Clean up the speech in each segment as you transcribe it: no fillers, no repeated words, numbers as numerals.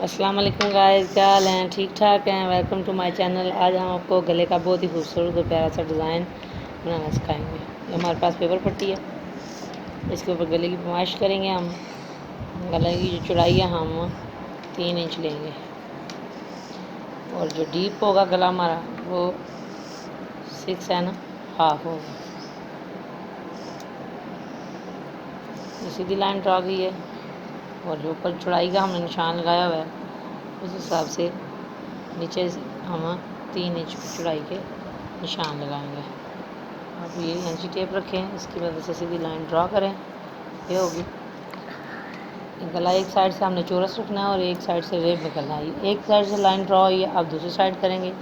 अस्सलाम वालेकुम गाइस, क्या हाल हैं? ठीक ठाक हैं। Welcome to my channel. आज हम आपको गले का बहुत ही खूबसूरत और प्यारा सा डिज़ाइन बनाना सिखाएंगे। ये हमारे पास पेपर पट्टी है, इसके ऊपर गले की पैमाइश करेंगे हम। गले की जो चौड़ाई है हम 3 इंच लेंगे और जो डीप होगा गला हमारा वो 6.5 होगा। ये सीधी लाइन ड्रा की है और जो ऊपर चौड़ाई का हमने निशान लगाया हुआ है उस हिसाब से नीचे से हम 3 इंच चौड़ाई के निशान लगाएंगे। अब ये इंची टेप रखें, इसकी मदद से सीधी लाइन ड्रा करें। ये होगी गला। एक साइड से हमने चौरस रखना है और एक साइड से रेब निकलना है। एक साइड से लाइन ड्रा हुई है, अब दूसरी साइड करेंगे।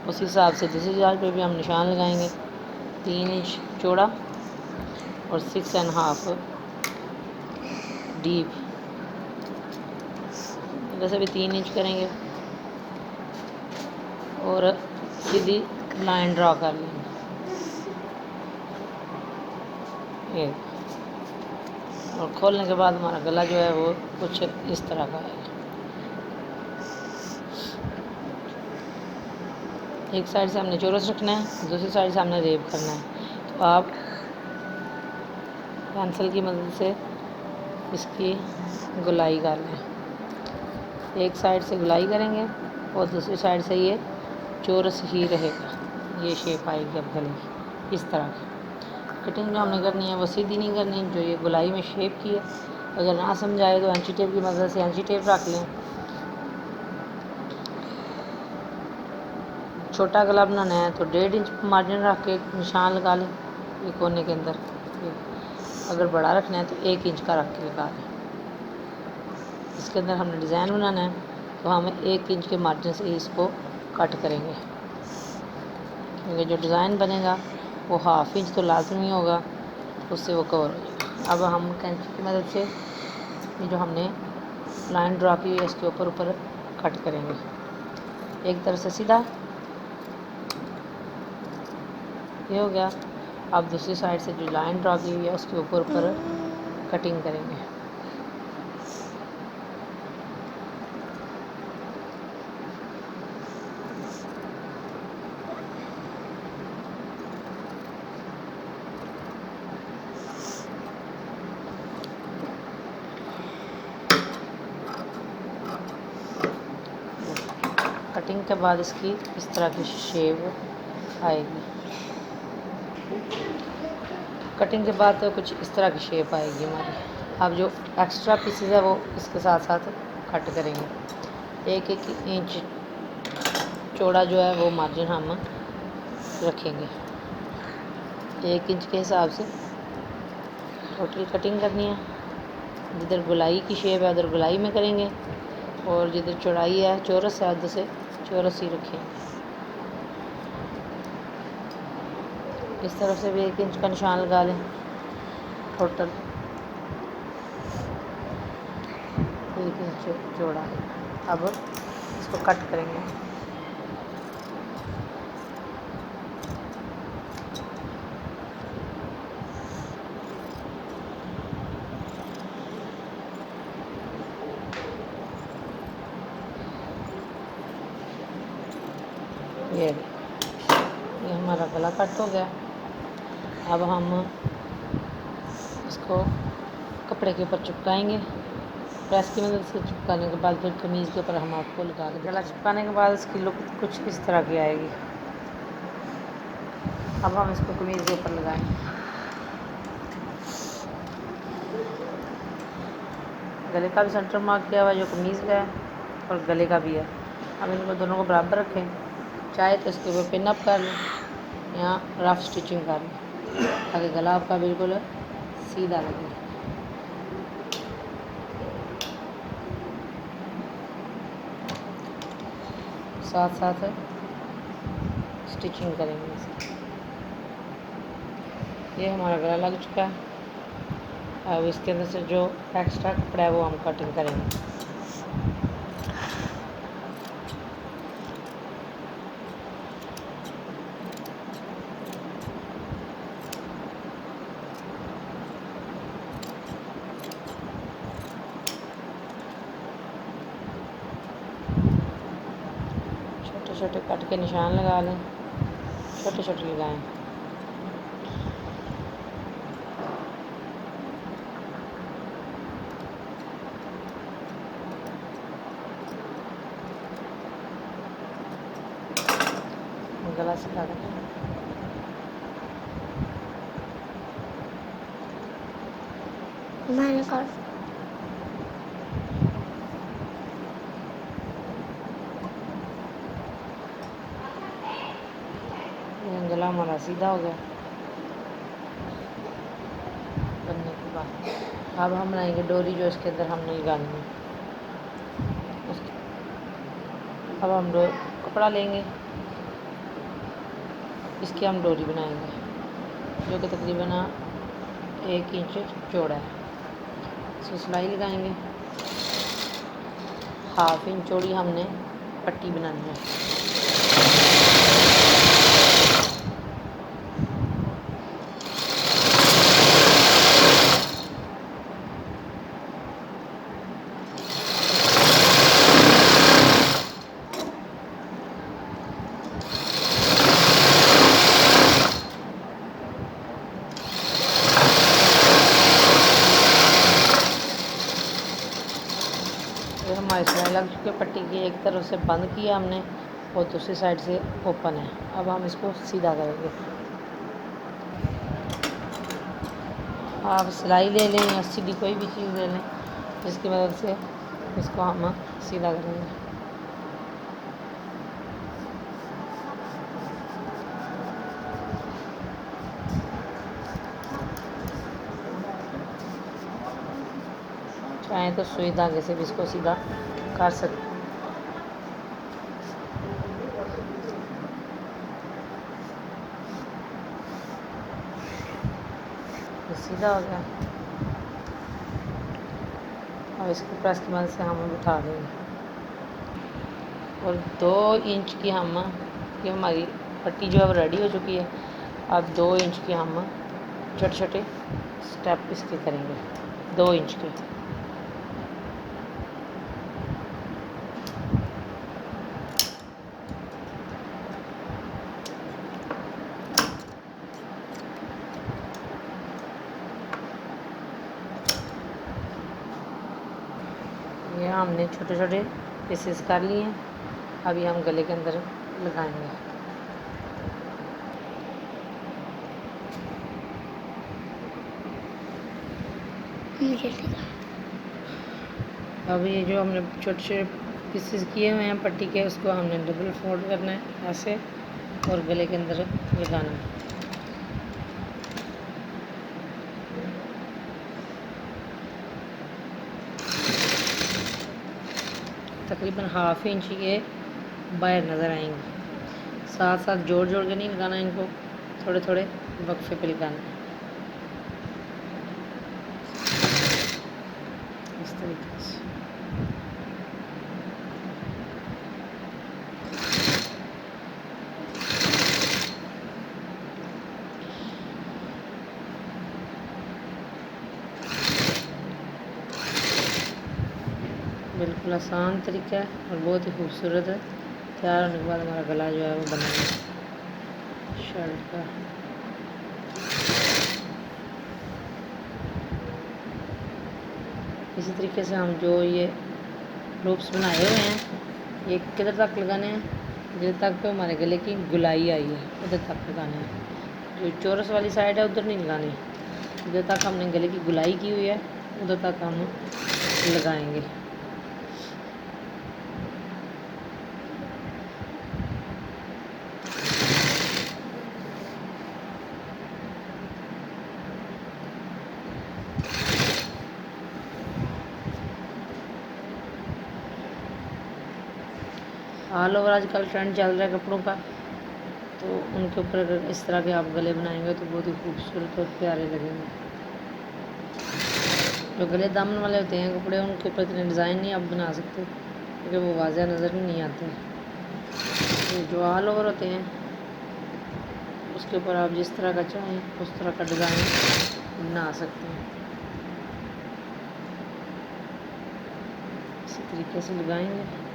उसी हिसाब से दूसरी साइड पे भी हम निशान लगाएंगे। 3 इंच चौड़ा और 6.5 डीप। वैसे भी 3 इंच करेंगे और सीधी लाइन ड्रा कर लेंगे। ये और खोलने के बाद हमारा गला जो है वो कुछ इस तरह का है। एक साइड से हमने चौरस रखना है, दूसरी साइड से हमने रेब करना है। तो आप पेंसिल की मदद से इसकी गुलाई कर लें। एक साइड से गुलाई करेंगे और दूसरी साइड से ये चौरस ही रहेगा। ये शेप आएगी अब गले की इस तरह की। कटिंग जो हमने करनी है वो सीधी नहीं करनी, जो ये गुलाई में शेप की है। अगर ना समझ आए तो एंची टेप की मदद से एंची टेप रख लें। छोटा गला बनाना है तो 1.5 इंच मार्जिन रख के निशान लगा लें ये कोने के अंदर। अगर बड़ा रखना है तो 1 इंच का रख के लगा लें। इसके अंदर हमने डिज़ाइन बनाना है तो हम 1 इंच के मार्जिन से इसको कट करेंगे, क्योंकि जो डिज़ाइन बनेगा वो 1/2 इंच तो लाजमी होगा, उससे वो कवर हो जाएगा। अब हम कैंची की मदद से ये जो हमने लाइन ड्रा की है इसके ऊपर कट करेंगे। एक तरफ से सीधा, ये हो गया। अब दूसरी साइड से जो लाइन ड्रा की हुई है उसके ऊपर कटिंग करेंगे। कटिंग के बाद इसकी इस तरह की शेप आएगी। कटिंग के बाद तो कुछ इस तरह की शेप आएगी हमारी। अब जो एक्स्ट्रा पीसेस है वो इसके साथ साथ कट करेंगे। 1-1 इंच चौड़ा जो है वो मार्जिन हम रखेंगे। 1 इंच के हिसाब से टोटल कटिंग करनी है। जिधर गुलाई की शेप है उधर गुलाई में करेंगे और जिधर चौड़ाई है चौरस है उधर से चौरस ही रखेंगे। इस तरफ से भी 1 इंच का निशान लगा लें। टोटल 1 इंच चौड़ा। अब इसको कट करेंगे। ये हमारा गला कट हो गया। अब हम इसको कपड़े के ऊपर चिपकाएंगे। प्रेस की मदद से चिपकाने के बाद फिर कमीज़ के ऊपर हम आपको लगा के गला चिपकाने के बाद इसकी लुक कुछ इस तरह की आएगी। अब हम इसको कमीज़ के ऊपर लगाएंगे। गले का भी सेंटर मार्क किया हुआ है जो कमीज़ का है और गले का भी है। अब इनको दोनों को बराबर रखें। चाहे तो इसके ऊपर पिन अप कर लें या रफ स्टिचिंग कर लें ताकि गला आपका बिल्कुल सीधा लगे। साथ साथ स्टिचिंग करेंगे इसकी। ये हमारा गला लग चुका है। अब इसके अंदर से जो एक्स्ट्रा कपड़ा है वो हम कटिंग करेंगे। छोटे कट के निशान लगा लें, छोटे छोटे लगाएं। गला सीधा करें। मैंने कर गला हमारा सीधा हो गया। बनने के बाद अब हम बनाएंगे डोरी, जो इसके अंदर हमने लगानी है। अब हम कपड़ा लेंगे, इसकी हम डोरी बनाएंगे, जो कि तकरीबन 1 इंच चौड़ा है। इसकी सिलाई लगाएंगे। 1/2 इंच चौड़ी हमने पट्टी बनानी है। हमारी सिलाई लग चुकी है। पट्टी की एक तरफ से बंद किया हमने और दूसरी साइड से ओपन है। अब हम इसको सीधा करेंगे। आप सिलाई ले लें या सीधी कोई भी चीज़ ले लें, जिसकी मदद से इसको हम सीधा करेंगे। चाहें तो सुई धागे से भी इसको सीधा कर सकते हैं। सीधा हो गया। अब इसको प्रेस की मदद से हम बिठा देंगे और 2 इंच की ये हमारी पट्टी जो अब रेडी हो चुकी है। अब 2 इंच की हम छोटे छोटे स्टेप इसके करेंगे, 2 इंच के। ये हमने छोटे छोटे पीसेस कर लिए हैं। अभी हम गले के अंदर लगाएंगे। अब ये जो हमने छोटे छोटे पीसेस किए हुए हैं पट्टी के, उसको हमने डबल फोल्ड करना है ऐसे और गले के अंदर लगाना है। तकरीबन 1/2 इंच के बाहर नज़र आएंगे। साथ साथ जोड़ जोड़ के नहीं लगाना, इनको थोड़े थोड़े वक्फे पे लगाना है, इस तरीके से। बिल्कुल आसान तरीका है और बहुत ही खूबसूरत है। तैयार होने के बाद हमारा गला जो है वो बनाएंगे शर्ट का। इसी तरीके से हम जो ये लूप्स बनाए हुए हैं, ये किधर तक लगाने हैं, जिधर तक तो हमारे गले की गुलाई आई है उधर तक लगाने हैं। जो चौरस वाली साइड है उधर नहीं लगानी, जिधर तक हमने गले की गुलाई की हुई है उधर तक हम लगाएंगे। ऑल ओवर आजकल ट्रेंड चल रहा है कपड़ों का, तो उनके ऊपर अगर इस तरह के आप गले बनाएंगे तो बहुत ही खूबसूरत और प्यारे लगेंगे। जो गले दामन वाले होते हैं कपड़े, उनके ऊपर इतने डिज़ाइन नहीं आप बना सकते क्योंकि वो वाज़ह नज़र नहीं आते। तो जो ऑल ओवर होते हैं उसके ऊपर आप जिस तरह का चाहें उस तरह का डिज़ाइन बना सकते हैं। इसी तरीके से लगाएंगे।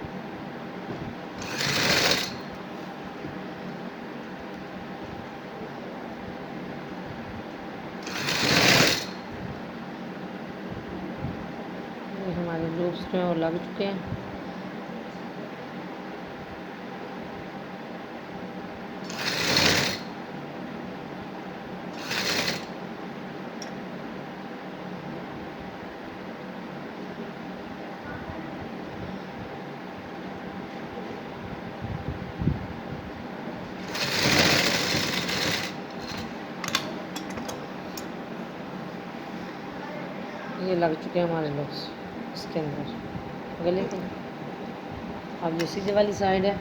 इसमें वो लग चुके हैं। ये लग चुके हैं हमारे लॉक्स इसके अंदर गले के। अब जो सीधे वाली साइड है